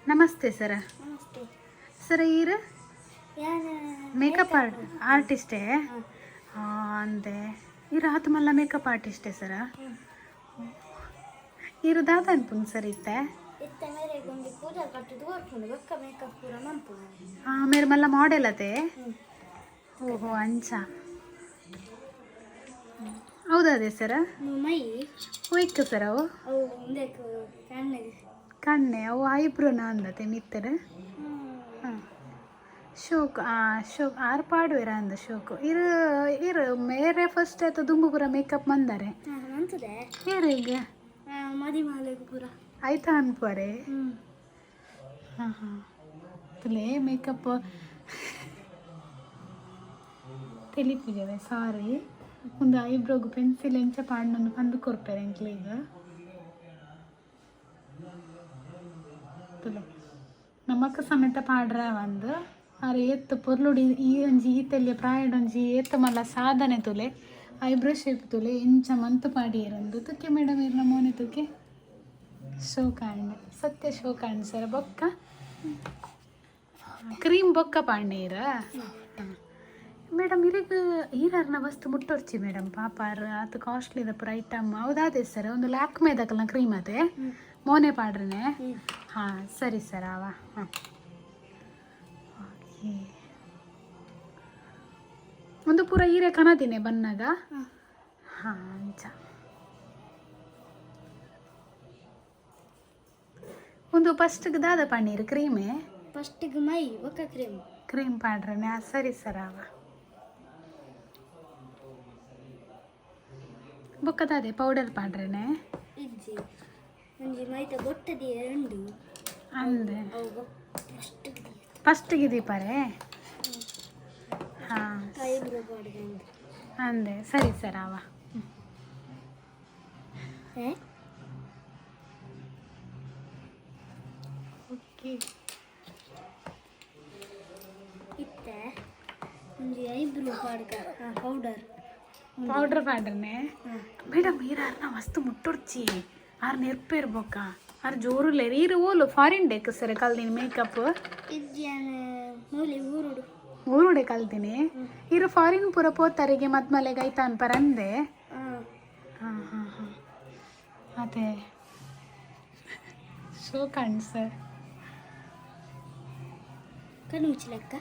ನಮಸ್ತೆ ಸರ. ನಮಸ್ತೆ ಸರ ಈರು ಯಾನ ಮೇಕಪ್ ಆರ್ಟಿಸ್ಟೇ ಅಂದೆ ಈರು ಆತು ಮಲ್ಲ ಮೇಕಪ್ ಆರ್ಟಿಸ್ಟೇ ಸರ. ಈರು ದಾದ ಅನ್ಪುನ್ ಸರ್ ಇತ್ತೆ ಇತ್ತ ಮೇರೆ ಗೊಂಡಿ ಪೂಜಾ ಕಟ್ಟಿದ್ದು ಹೊರ್ಕೊಂಡು ಬೆಕ್ಕ ಮೇಕಪ್ ಪೂರ ಮನ್ಪುನ ಮೇರೆ ಮಲ್ಲ ಮಾಡೆಲ್ ಅದೇ. ಓಹೋ ಅಂಚ ಹೌದದೇ ಸರ. ಮೈ ಒಯ್ಕ ಸರ್ ಅವು ಅವು ಒಂದೇಕು ಕಣ್ಣೆ ಕಣ್ಣೆ ಅವು ಐಬ್ರೋನ ಅಂದತೆ ಮಿತ್ತರು. ಹಾಂ ಶೋಕ್ ಶೋಕ್ ಆರು ಪಾಡುವೆರ ಅಂದ ಶೋಕು ಇರು ಇರು ಮೇರೆ ಫಸ್ಟ್ ಆಯ್ತು ದುಂಬು ಪೂರ ಮೇಕಪ್ ಮಂದಾರೆ ಮಂತದೆ ಏರು ಈಗ ಮದಿಮಾಲೆಗೂ ಪೂರ ಆಯ್ತಾ ಅನ್ಪೋರೆ. ಹಾಂ ಹಾಂ ತುಲೇ ಮೇಕಪ್ ತೆಲಿಪಿದ್ದೇವೆ ಸಾರಿ ಒಂದು ಐಬ್ರೋಗು ಪೆನ್ಸಿಲ್ ಎಂಚ ಪಾಡ್ನೊಂದು ಪಂದು ಕೊರ್ಪೆರೆ ಎಂಕ್ಲೀಗ ತುಲೆ ನಮಕ್ ಸಮೇತ ಪಾಡ್ರೆ ಒಂದು ಅರೆ ಎತ್ತು ಪೊರ್ಲುಡಿ ಈ ಒಂಜಿ ಈತೆಲ್ಯ ಪ್ರಾಯಡೊಂಜಿ ಎತ್ತು ಮಲ್ಲ ಸಾಧನೆ ತುಲೆ ಐಬ್ರೋ ಶೇಪ್ ತುಲೆ ಎಂಚ ಮಂತು ಪಾಡಿ ಇರಂದು ತುಕ್ಕೆ ಮೇಡಮ್ ಇರ್ನ ಮೋನೆ ತುಕ್ಕೆ ಶೋ ಕಾಂಡ್ ಸತ್ಯ ಶೋ ಕಾಂಡ್ ಸರ ಬೊಕ್ಕ ಕ್ರೀಮ್ ಬೊಕ್ಕ ಪಾಂಡೇರ. ಮೇಡಮ್ ಇರಿಗ ಈರರ್ನ ವಸ್ತು ಮುಟ್ಟೊರ್ಚಿ ಮೇಡಮ್ ಪಾಪಾರ್ ಅದು ಕಾಸ್ಟ್ಲಿದ ಪೂರ ಐಟಮ್ ಹೌದಾದೆ ಸರ್. ಒಂದು ಲ್ಯಾಕ್ಮೇದಕಲ್ನ ಕ್ರೀಮ್ ಅದೇ ಮೋನೆ ಪಾಡ್ರನೆ. ಹಾಂ ಸರಿ ಸರ್ ಅವ. ಹಾಂ ಓಕೆ ಒಂದು ಪೂರ ಈರೆ ಕನದಿನೇ ಬನ್ನಾಗ. ಹಾಂ ಅಂಚ ಒಂದು ಫಸ್ಟ್ಗೆ ದಾದ ಪನ್ನೀರ್ ಕ್ರೀಮೇ ಫಸ್ಟಿಗೆ ಮೈ ಬೊಕ್ಕ ಕ್ರೀಮ್ ಪಾಡ್ರನೆ. ಸರಿ ಸರ್ ಅವ ಬೊಕ್ಕದಾದೆ ಪೌಡರ್ ಪಾಡ್ರೇನೆ ಇಜ್ಜಿ ಒಂಜಿ ಮೈತ ಗೊಟ್ಟದಿ ಎರಡು ಅಂದೆ ಅವು ಫಸ್ಟಿಗೆ ದೀಪಾರೆ. ಹಾಂ ಐಬ್ರೋ ಪಾಡಿಗೆ ಅಂದೆ ಸರಿ ಸರ್ ಅವ. ಓಕೆ ಇತ್ತೆ ಒಂಜಿ ಐಬ್ರೋ ಪಾಡ್ಗ ಪೌಡರ್ ಪಾಡ್ರನೆ. ಮೇಡಮ್ ಈರಾರ್ನ ವಸ್ತು ಮುಟ್ಟೊಡ್ಚಿ ಆರು ನೆರ್ಪು ಇರ್ಬೋಕ ಆರು ಜೋರು ಲೇರಿ ಈರು ಓಲು ಫಾರಿನ್ ಡೇಕ್ ಸರ್ ಕಲ್ತೀನಿ ಮೇಕಪ್ ಇಜ್ಜಿಯನ ಮೂಲಿ ಊರುಡು ಊರುಡೆ ಕಲ್ತೀನಿ. ಇರು ಫಾರಿನ್ ಪೂರ ಪೋತಾರಿಗೆ ಮದ್ಮಲೆಗೆ ಐತಾ ಅನ್ಪರ ಅಂದೆ. ಹಾಂ ಹಾಂ ಹಾಂ ಅದೇ ಶೋ ಕಾಣ್ ಸರ್. ಕಣ್ಣು ಮುಚ್ಚಲೆಕ್ಕ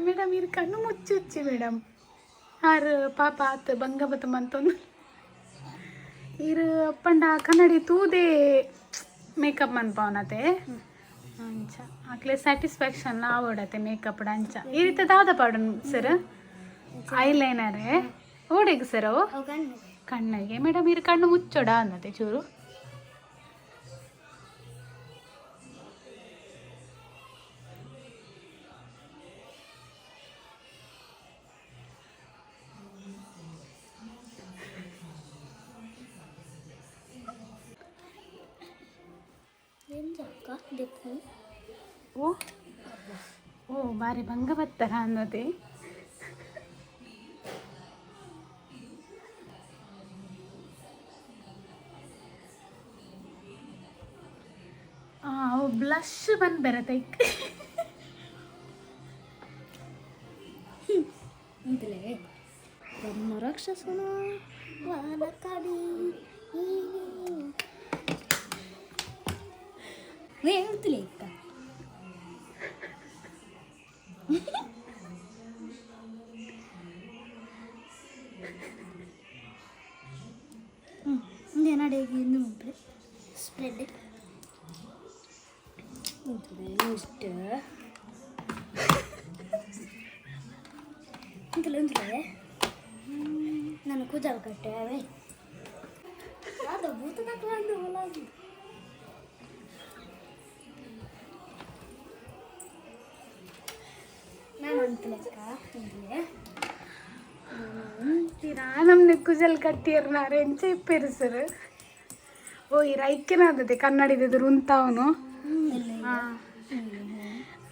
ಮೇಡಮ್ ಇರು ಕಣ್ಣು ಮುಚ್ಚಿ ಮೇಡಮ್ ಆರು ಪಾಪ ಆತು ಬಂಗಬತ್ತು ಮಂತೊಂದು ಇರು ಅಪ್ಪಂಡ ಕನ್ನಡಿ ತೂದೆ ಮೇಕಪ್ ಮನ್ಪವನತೆ ಅಂಚ ಆಕ್ಲೆ ಸ್ಯಾಟಿಸ್ಫ್ಯಾಕ್ಷನ್ ಆವಡತೆ ಮೇಕಪ್ ಅಂಚ ಈ ರೀತಿ ದಾದ ಪಾಡು ಸರ್. ಐಲೈನರೇ ಓಡಿಗೆ ಸರ್ ಅವು ಕಣ್ಣಿಗೆ. ಮೇಡಮ್ ಇರು ಕಣ್ಣು ಮುಚ್ಚೋಡ ಅನ್ನತೆ ಚೂರು. ಓ ಓ ಬಾರಿ ಭಂಗ ಬತ್ತರ ಅನ್ನೋದೇ. ಅವು ಬ್ಲಷ್ ಬಂದು ಬರತ್ತೆ ಅಂತಲೇ ಬ್ರಹ್ಮ ರಾಕ್ಷಸನ ವಾಲ ಕಾಡಿ ಹೇಳ್ತಿಲ್ಲ ಇಕ್ಕ ಮುಂದೆ ನಡೆಗೆ ಇನ್ನು ಉಂಟು ಸ್ಪ್ರೆಡ್ ಇಷ್ಟು ಅಂತಲೇ ನಾನು ಕೂಜಾವ ಕಟ್ಟೆ ಅವೇ ಅದು ಭೂತ ಕಟ್ಟುವಂದು ಹೊಲ ನಾನು ಅಂತಲಕ್ಕ ಅಂತಲೇ ನಮ್ಮನೆ ಕುಜಲ್ ಕಟ್ಟಿಯರ್ ನಾರೆ ಎಂಚ ಇಪ್ಪೇರು ಸರ್ ಓ ಈ ರೈಕೆನ ಆದತೆ ಕನ್ನಡಿದ ಉಂತಾವನು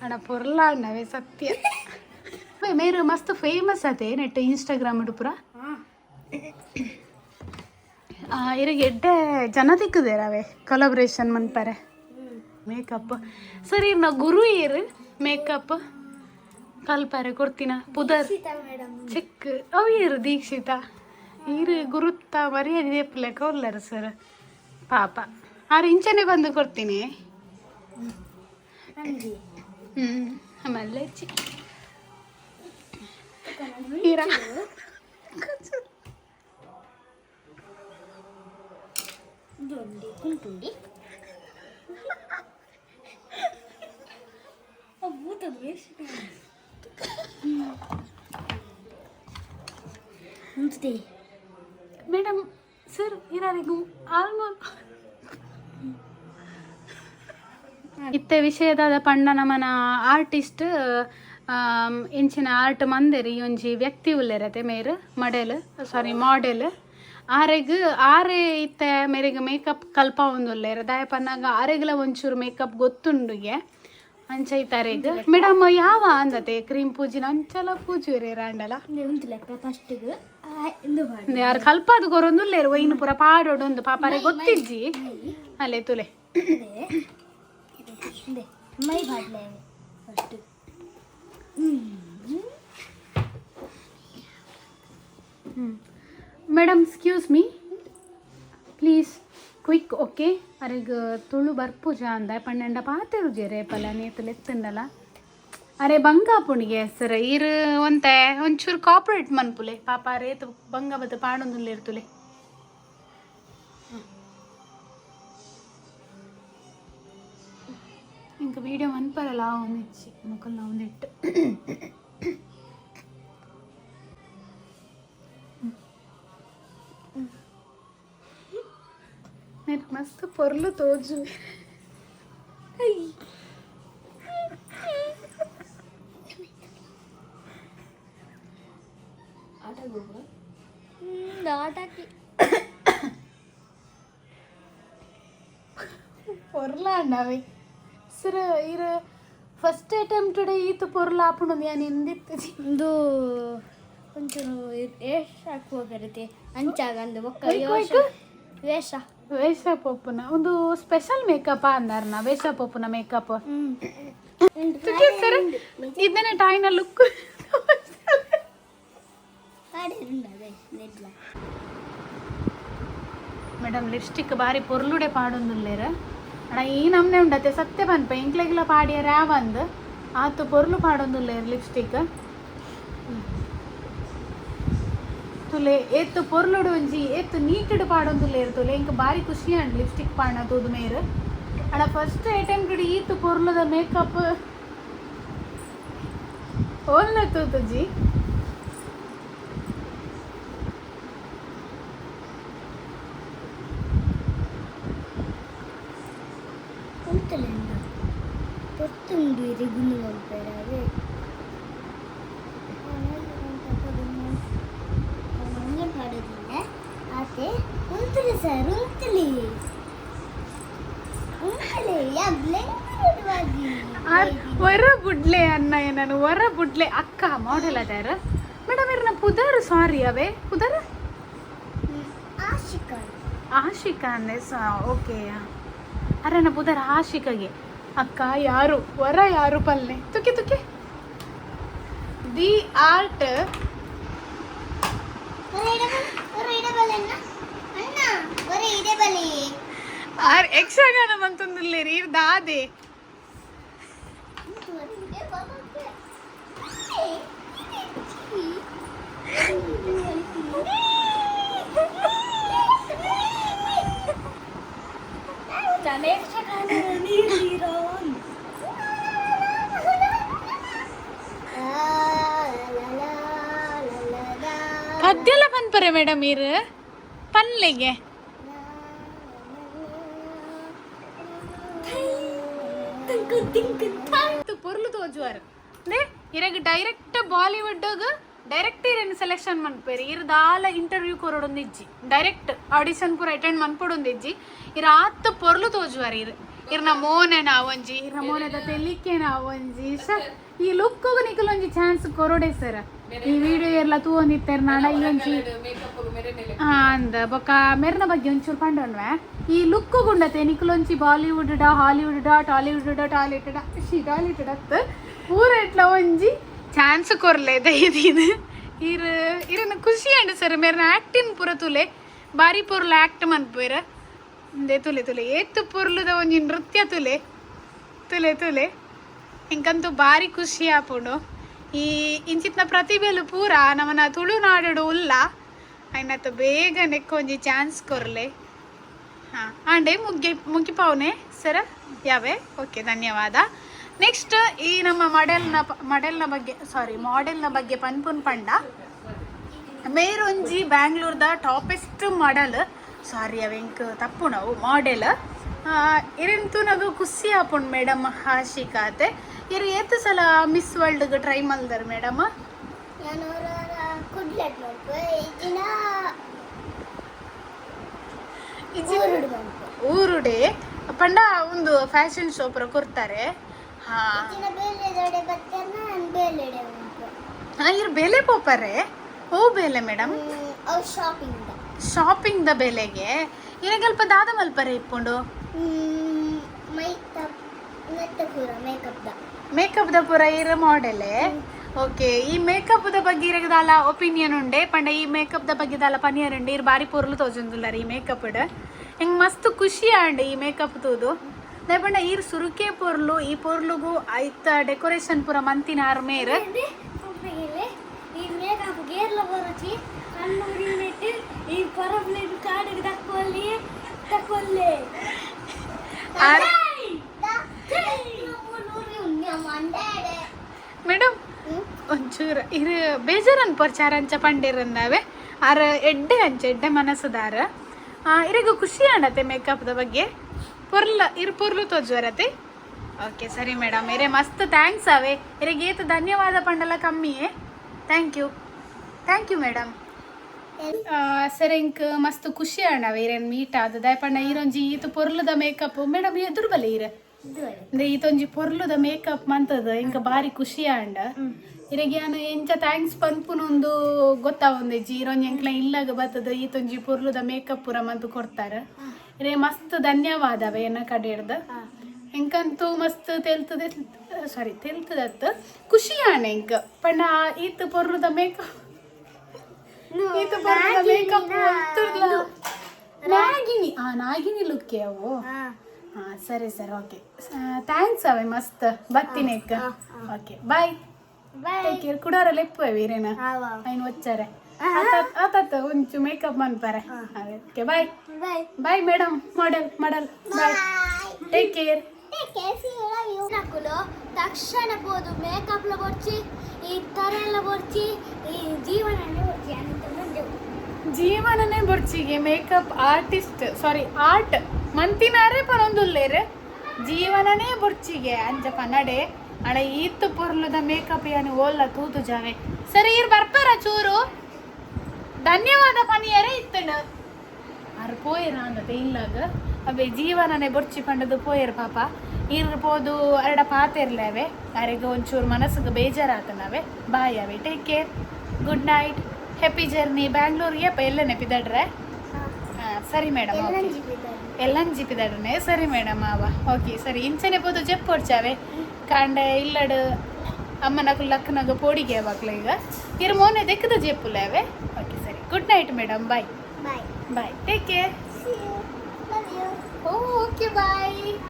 ಅಣ್ಣ ಪೊರ್ಲ ಅಣ್ಣವೇ ಸತ್ಯ ಮೇರು ಮಸ್ತ್ ಫೇಮಸ್ ಅದೇ ನೆಟ್ ಇನ್ಸ್ಟಾಗ್ರಾಮ್ ಪೂರ ಇರಿಗೆ ಎಡ್ಡೆ ಜನ ತಿಕ್ಕದೇರವೆ ಕೊಲಾಬ್ರೇಷನ್ ಮನ್ಪರೆ ಮೇಕಪ್ ಸರಿ ನಾ ಗುರು ಏರು ಮೇಕಪ್ ಕಲ್ಪಾರೆ ಕೊಡ್ತೀನ ಪುದರ್ ಚಿಕ್ಕ ಅವು ಏರು ದೀಕ್ಷಿತ ಈರು ಗುರುತ್ತ ಮರ್ಯಾದೆ ದೇಪ್ಲೆ ಕೊಲ್ಲರು ಸರ್ ಪಾಪ ಆರು ಇಂಚನೆ ಬಂದು ಕೊಡ್ತೀನಿ ಆಮೇಲೆ ಹೀರಾ ಕುಂಟುಂಡಿ ಮೇಡಮ್ ಸರ್ ಇರಾರಿಗೂ ಆಲ್ಮೋಸ್ಟ್ ಇತ್ತೆ ವಿಷಯದಾದ ಪಂಡ ನಮನ ಆರ್ಟಿಸ್ಟ್ ಇಂಚಿನ ಆರ್ಟ್ ಮಂದೆರಿ ಒಂಜಿ ವ್ಯಕ್ತಿ ಉಲ್ಲೆರತೆ ಮೇರು ಮಾಡೆಲ್ ಆರೆ ಇತ್ತೆ ಮೇರೆಗೆ ಮೇಕಪ್ ಕಲ್ಪ ಒಂದುಲ್ಲೇರ ದಾಯಪನ್ನಾಗ ಆರೆಗ್ಲ ಒಂಚೂರು ಮೇಕಪ್ ಗೊತ್ತುಂಡುಗೆ ಅಂಚೈತಾರೆಗ್ ಮೇಡಮ್ ಯಾವ ಅಂದತೆ ಕ್ರೀಮ್ ಪೂಜಿನ ಅಂಚಲ ಪೂಜುರೆ ರಾಂಡಲ ಯಾರು ಕಲ್ಪಾದು ಗೊರೊಂದುಲ್ಲೇರು ಒಯ್ನು ಪೂರ ಪಾಡೋಡೊಂದು ಪಾಪಾರೆ ಗೊತ್ತಿಜ್ಜಿ ಅಲ್ಲೇ ತುಲೆ ಮೈ ಬಾಡ್ಲೆ first madam excuse me please quick okay ಅರೆಗ್ ತುಳು ಬರ್ಪುಜ ಅಂದ ಪಣ್ಣೆಂಡ ಪಾತೆರು ಜೆ ರೇಪಲ್ಲ ನೇತಲು ಎತ್ತಂಡಲ್ಲ ಅರೆ ಬಂಗಾಪುಣಿಗೆ ಸರ್ ಇರು ಒಂತೆ ಒಂಚೂರು ಕಾಪರೇಟ್ ಮನ್ಪುಲೆ ಪಾಪ ರೇತು ಬಂಗ ಬತ್ತು ಪಾಡೊಂದುಲ್ಲ ಇರ್ತುಲೆ ಇಂಕ ವೀಡಿಯೋ ಮನ್ಪರಲ್ಲ ಒಂದಿಚ್ಚಿ ಮುಖಲ್ಲ ಒಂದಿಟ್ಟು ಮಸ್ತ್ ಪೊರ್ಲು ತೋಜು ಪೊರ್ಲ ಅಣ್ಣವೇ ಸರ್ ಇರ ಫಸ್ಟ್ ಅಟೆಂಪ್ಟೆಡ್ ಈತ ಪೊರ್ಲ ಆಪುಂಡು ಯಾನ್ ಎಂದಿತ್ತು ಒಂದು ಒಂಚೂರು ವೇಷ ಹಾಕುವಾಗತ್ತೆ ಅಂಚಾಗಂದು ಒಕ್ಕ ವೇಷ ಪೊಪ್ಪುನ ಒಂದು ಸ್ಪೆಷಲ್ ಮೇಕಪ್ ಅಂದಾರನ ವೇಷ ಪೊಪ್ಪುನ ಮೇಕಪ್ ಸರ್ ಇದನ್ನೇ ಟಾಯ್ನ ಲುಕ್ ಮೇಡಮ್ ಲಿಪ್ಸ್ಟಿಕ್ ಬಾರಿ ಪೊರ್ಲುಡೆ ಪಾಡೊಂದುಲ್ಲೇರ ಅಣ್ಣ ಈ ನಮ್ನೆ ಉಂಡತೆ ಸತ್ಯ ಪನ್ಪ ಇಂಕ್ಲೆಗ್ಲ ಪಾಡ್ಯಾರ ಯಾವಂದು ಆತು ಪೊರ್ಲು ಪಾಡೊಂದುಲ್ಲೇರು ಲಿಪ್ಸ್ಟಿಕ್ ತುಲೆ ಏತ್ತು ಪೊರ್ಲುಡು ಒಂಜಿ ಏತ್ತು ನೀಟುಡು ಪಾಡೊಂದುಲ್ಲೇರು ತುಲೆ ಇಂಕ ಬಾರಿ ಖುಷಿ ಅಂಡ್ ಲಿಪ್ಸ್ಟಿಕ್ ಪಾಡ್ನ ತೂದು ಮೇರು ಅಣ್ಣ ಫಸ್ಟ್ ಅಟೆಂಪ್ಟ್ ಈತು ಪೊರ್ಲುದ ಮೇಕಪ್ ಓಲ್ನ ತೂತುಜಿ పొత్తుండి రిగులు పంపారు పాడుతుంద అయితే ఉంతులి సార్ ఉంతులి ವರ ಬುಡ್ಲೆ ಅನ್ನ ನಾನು ವರ ಬುಡ್ಲೆ ಅಕ್ಕ ಮಾಡೆಲ್ ಅದಾರ ಮೇಡಮ್ ಇರ್ನ ಪುದರ್ ಸಾರಿ ಅವೇ ಪುದರ್ ಆಶಿಕಾ ಅಂದ್ರೆ ಓಕೆ ಅರೆನ ಪುದರ್ ಆಶಿಕಗೆ ಅಕ್ಕ ಯಾರು ವರ ಯಾರು ಪಲ್ಲೆ ತುಕ್ಕೆ ತುಕ್ಕೆ ದಿ ಆರ್ಟ್ ಯಕ್ಷಗಾನ ಮಂತೊಂದುಲ್ಲೇರಿ ದಾದೆ ಕದ್ದೆಲ್ಲ ಪನ್ಪರೆ ಮೇಡಮ್ ಇರು ಪನ್ಲೆಗೆ ಪೊರ್ಲು ತೋಜುವಾರು ಅಂದ್ರೆ ಇರಗ ಡೈರೆಕ್ಟ್ ಬಾಲಿವುಡ್ ಡೈರೆಕ್ಟ್ ಇರೇನು ಸೆಲೆಕ್ಷನ್ ಮನ್ಪೇರಿ ಇರ್ದಾಲ ಇಂಟರ್ವ್ಯೂ ಕೊರಡೊಂದಿಜ್ಜಿ ಡೈರೆಕ್ಟ್ ಆಡಿಷನ್ ಪೂರ ಅಟೆಂಡ್ ಮನ್ಪೊಡೊಂದಿಜ್ಜಿ ಇರ ಆತ್ತು ಪೊರ್ಲು ತೋಜುವಾರಿ ಇರ್ನ ಮೋನೆ ನಾವೊಂಜಿ ಇರ್ನ ಮೋನೆದ ತೆಲಿಕೆ ನಾವೊಂಜಿ ಈ ಲುಕ್ಕು ನಿಕಲೊಂಜಿ ಚಾನ್ಸ್ ಕೊರೊಡೆ ಸರ್ ಈ ವಿಡಿಯೋ ಎಲ್ಲ ತೂವೊಂದಿತ್ತಾರೆ ನಾಡ ಈ ಒಂಜಿ ಅಂದ ಬೊಕ್ಕ ಮೆರ್ನ ಬಗ್ಗೆ ಒಂಚೂರು ಪಂಡೊನ್ವೆ ಈ ಲುಕ್ಕು ಗುಂಡತೆ ನಿಕಲೊಂಜಿ ಬಾಲಿವುಡ್ ಹಾಲಿವುಡ್ ಟಾಲಿವುಡ್ ಟಾಲಿವುಡ್ ಅತ್ತ ಪೂರ ಇಟ್ಲ ಒಂಜಿ ಚಾನ್ಸ್ ಕೊರ್ಲೇದ ಇದು ಇರನ್ನ ಖುಷಿ ಅಂಡ್ ಸರ್ ಮೇರ್ನ ಆಕ್ಟಿಂಗ್ ಪೂರ ತುಲೆ ಬಾರಿ ಪೊರ್ಲು ಆಕ್ಟ್ ಮನ್ಪೇರ ತುಲೆ ಏತು ಪೊರ್ಲುದ ಒಂಜಿ ನೃತ್ಯ ತುಲೆ ಇಂಕಂತೂ ಬಾರಿ ಖುಷಿ ಆಪುಂಡು ಈ ಇಂಚಿತ್ನ ಪ್ರತಿಭೆಲು ಪೂರ ನಮ್ಮನ ತುಳುನಾಡು ಉಲ್ಲ ಆಯ್ನತ್ತು ಬೇಗ ನೆಕ್ಕೊಂಜಿ ಚಾನ್ಸ್ ಕೊರ್ಲೆ ಹಾಂ ಅಂಡೆ ಮುಗಿಪಾವನೆ ಸರ ಯಾವೆ ಓಕೆ ಧನ್ಯವಾದ. ನೆಕ್ಸ್ಟ್ ಈ ನಮ್ಮ ಮಾಡೆಲ್ನ ಬಗ್ಗೆ ಪನ್ಪುನ್ ಪಂಡ ಮೇರೊಂಜಿ ಬ್ಯಾಂಗ್ಳೂರ್ದ ಟಾಪೆಸ್ಟ್ ಮಾಡೆಲ್ ಸಾರಿ ಅವೆಂಕ್ ತಪ್ಪು ನಾವು ಮಾಡೆಲ್ ಇರೆಂತು ನಗು ಖುಷಿ ಆಪುಂಡು ಮೇಡಮ್ ಹಾಶಿಕಾತೆ ಇರು ಏತು ಸಲ ಮಿಸ್ ವರ್ಲ್ಡ್ಗೆ ಟ್ರೈ ಮಲ್ದರ್ ಮೇಡಮ್ ಊರುಡೆ ಪಂಡ ಒಂದು ಫ್ಯಾಷನ್ ಶೋ ಪುರ ಕೊಡ್ತಾರೆ ಇರು ಬೆಲೆ ಪೋಪರೆ ಓ ಬೆಲೆ ಮೇಡಮ್ ಶಾಪಿಂಗ್ ದ ಬೆಲೆಗೆ ಇರಗಲ್ಪ ದಾದ ಮಲ್ಪರೆ ಇಪ್ಪುಂಡು ಮೇಕಪ್ ದ ಪೂರ ಇರ ಮಾಡೆಲೆ ಓಕೆ ಈ ಮೇಕಪ್ ದ ಬಗ್ಗೆ ಇರಗದಾಲ ಒಪಿನಿಯನ್ ಉಂಡೆ ಪಂಡ ಈ ಮೇಕಪ್ ದ ಬಗ್ಗೆ ದಾಲ ಪನಿಯರ್ ಉಂಡೆ ಇರ್ ಬಾರಿ ಪೊರ್ಲು ತೋಜುಂದುಲ್ಲ ಈ ಮೇಕಪ್ ಹೆಂಗ್ ಮಸ್ತ್ ಖುಷಿ ಆಂಡೆ ಈ ಮೇಕಪ್ ತೂದು ಪಂಡ ಈರ್ ಸುರುಕೆ ಪೊರ್ಲು ಈ ಪೊರ್ಲುಗು ಐತ ಡೆಕೋರೇಷನ್ ಪೂರ ಮಂತಿನ ಆರ್ಮೇರ್ ಮೇಡಮ್ ಒಂಚೂರು ಇರು ಬೇಜಾರನ್ ಪರ್ಚಾರ ಅಂಚ ಪಂಡಿರನ್ನಾವೆ ಆರ ಎಡ್ಡೆ ಮನಸ್ಸುದಾರ ಇರಗ ಖುಷಿ ಆಡತ್ತೆ ಮೇಕಪ್ದ ಬಗ್ಗೆ ಪೊರ್ಲು ತೋಜುವರತೆ ಓಕೆ ಸರಿ ಮೇಡಮ್ ಇರೇ ಮಸ್ತ್ ಥ್ಯಾಂಕ್ಸ್ ಅವೆ ಇರಗೆ ಏತು ಧನ್ಯವಾದ ಪಂಡಲ ಕಮ್ಮಿಯೇ ಥ್ಯಾಂಕ್ ಯು ಮೇಡಮ್ ಸರ್ ಇಂಕ್ ಮಸ್ತ್ ಖುಷಿ ಆಂಡವೆ ಇರೇನು ಮೀಟ್ ಆದದ ಪಂಡ ಈರೊಂಜಿ ಈತು ಪೊರ್ಲುದ ಮೇಕಪ್ ಮೇಡಮ್ ಎದುರು ಬಲೆ ಅಂದ್ರೆ ಈತೊಂಜಿ ಪೊರ್ಲುದ ಮೇಕಪ್ ಮಂತದ ಇಂಕ ಬಾರಿ ಖುಷಿ ಆಂಡ ಇರಗೆ ನಾನು ಎಂಚ ಥ್ಯಾಂಕ್ಸ್ ಪನ್ಪುನೊಂದು ಗೊತ್ತಾವೊಂದಿಜ್ಜಿ ಈರೊಂಜಿ ಎಂಕ್ಲ ಇಲ್ಲಾಗ ಬರ್ತದ ಈತೊಂಜಿ ಪೊರ್ಲುದ ಮೇಕಪ್ ಪೂರ ಮಂತು ಕೊಡ್ತಾರ ಇರೇ ಮಸ್ತ್ ಧನ್ಯವಾದವೆ ಎನ್ನ ಕಡೆ ಹಿಡ್ದ ಎಂಕಂತೂ ಮಸ್ತ್ ತೆಲ್ತದತ್ತ ಖುಷಿ ಆಣ ಇಂಕ ಪಂಡ ಈತ ಪೊರ್ಲುದ ಮೇಕಪ್ ನಾಗಿನಿ ಲುಕ್ಕೆ ಅವು ಸರಿ ಓಕೆ ಥ್ಯಾಂಕ್ಸ್ ಅವೆ ಮಸ್ತ್ ಬರ್ತೀನಿ ಓಕೆ ಬಾಯ್ ಟೇಕ್ ಕೇರ್ ಕುಡಾರಲ್ಲಿ ಎಪ್ಪುವೆ ಇರೇನ ಐನು వచ్చాರೆ ಆತ ಒಂಚು ಮೇಕಪ್ ಮನ್ಪಾರೆ okay bye madam model bye take care ತಕ್ಷಣ పోదు మేకప్లో వచ్చి ఈ తరెల్లో వచ్చి ఈ ಜೀವನನೇ ಬೊರ್ಚಿಗೆ ಮೇಕಪ್ ಆರ್ಟ್ ಮಂತಿನಾರೇ ಪರೊಂದುಲ್ಲೇರೆ ಜೀವನನೇ ಬೊರ್ಚಿಗೆ ಅಂಚ ಪನ್ನಡೆ ಅಡ ಈತ್ತು ಪೊರ್ಲುದ ಮೇಕಪ್ ಏನು ಓಲ್ಲ ತೂತು ಜಾವೆ ಸರಿ ಇರ್ ಬರ್ಪಾರ ಚೂರು ಧನ್ಯವಾದ ಪನಿಯರೇ ಇತ್ತಂಡ ಅರ್ ಪೋಯರ ಅಂದತೆ ಇಲ್ಲಾಗ ಅವೇ ಜೀವನನೇ ಬೊರ್ಚಿ ಪಂಡದು ಪೋಯರ್ ಪಾಪ ಇರ್ಬೋದು ಅರಡ ಪಾತೆರ್ಲೇವೆ ಅರೆಗೆ ಒಂಚೂರು ಮನಸ್ಸಿಗೆ ಬೇಜಾರಾತನವೆ ಬಾಯ್ ಅವೆ take care good night happy journey ಬ್ಯಾಂಗ್ಳೂರಿಗೆ ಎಲ್ಲ ನೆಪಿದಡ್ರೆ ಸರಿ ಮೇಡಮ್ ಓಕೆ ಎಲ್ಲನ್ ಜಿಪಿದಡ್ರೆ ಸರಿ ಮೇಡಮ್ ಓಕೆ ಸರಿ ಇಂಚನೆ ಪೋದು ಜೆಪ್ ಹೊಡ್ಚಾವೆ ಕಾಂಡೆ ಇಲ್ಲಡು ಅಮ್ಮನಕು ಲಕ್ಕನಾಗ ಪೋಡಿಗೆ ಯಾವಾಗಲೂ ಈಗ ಇರು ಮೋನೆ ದೆಕ್ಕದ ಜೆಪ್ಪುಲೇವೆ ಓಕೆ ಸರಿ good night madam bye take care okay ಬಾಯ್